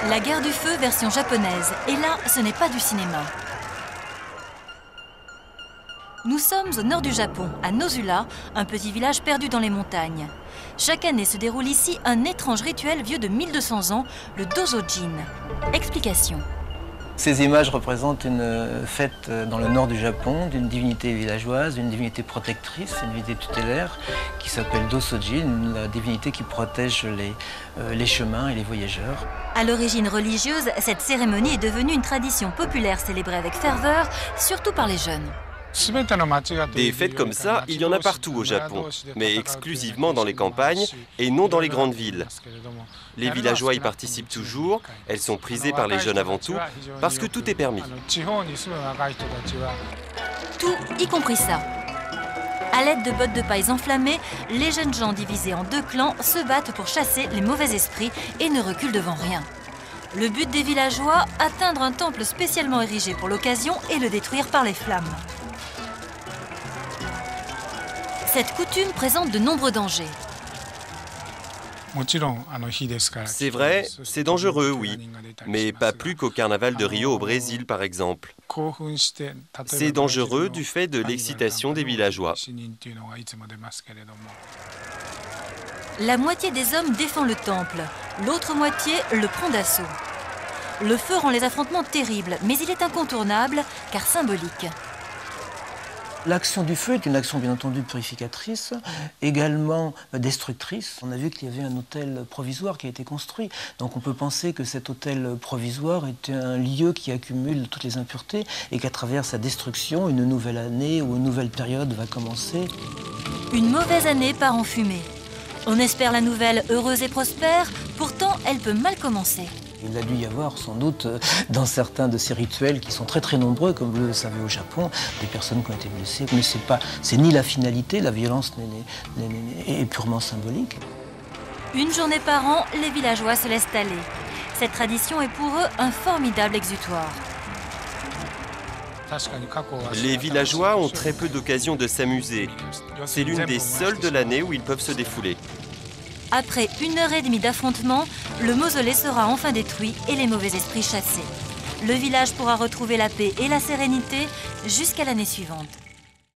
La guerre du feu version japonaise. Et là, ce n'est pas du cinéma. Nous sommes au nord du Japon, à Nosula, un petit village perdu dans les montagnes. Chaque année se déroule ici un étrange rituel vieux de 1200 ans, le Dosojin. Explication. Ces images représentent une fête dans le nord du Japon d'une divinité villageoise, d'une divinité protectrice, une divinité tutélaire qui s'appelle Dosojin, la divinité qui protège les chemins et les voyageurs. À l'origine religieuse, cette cérémonie est devenue une tradition populaire célébrée avec ferveur, surtout par les jeunes. Des fêtes comme ça, il y en a partout au Japon, mais exclusivement dans les campagnes et non dans les grandes villes. Les villageois y participent toujours, elles sont prisées par les jeunes avant tout, parce que tout est permis. Tout, y compris ça. À l'aide de bottes de paille enflammées, les jeunes gens divisés en deux clans se battent pour chasser les mauvais esprits et ne reculent devant rien. Le but des villageois, atteindre un temple spécialement érigé pour l'occasion et le détruire par les flammes. Cette coutume présente de nombreux dangers. C'est vrai, c'est dangereux, oui, mais pas plus qu'au carnaval de Rio au Brésil, par exemple. C'est dangereux du fait de l'excitation des villageois. La moitié des hommes défend le temple, l'autre moitié le prend d'assaut. Le feu rend les affrontements terribles, mais il est incontournable car symbolique. L'action du feu est une action bien entendu purificatrice, également destructrice. On a vu qu'il y avait un hôtel provisoire qui a été construit. Donc on peut penser que cet hôtel provisoire est un lieu qui accumule toutes les impuretés et qu'à travers sa destruction, une nouvelle année ou une nouvelle période va commencer. Une mauvaise année part en fumée. On espère la nouvelle heureuse et prospère, pourtant elle peut mal commencer. Il a dû y avoir sans doute dans certains de ces rituels qui sont très très nombreux, comme vous le savez au Japon, des personnes qui ont été blessées. Mais c'est ni la finalité, la violence est purement symbolique. Une journée par an, les villageois se laissent aller. Cette tradition est pour eux un formidable exutoire. Les villageois ont très peu d'occasions de s'amuser. C'est l'une des seules de l'année où ils peuvent se défouler. Après 1h30 d'affrontement, le mausolée sera enfin détruit et les mauvais esprits chassés. Le village pourra retrouver la paix et la sérénité jusqu'à l'année suivante.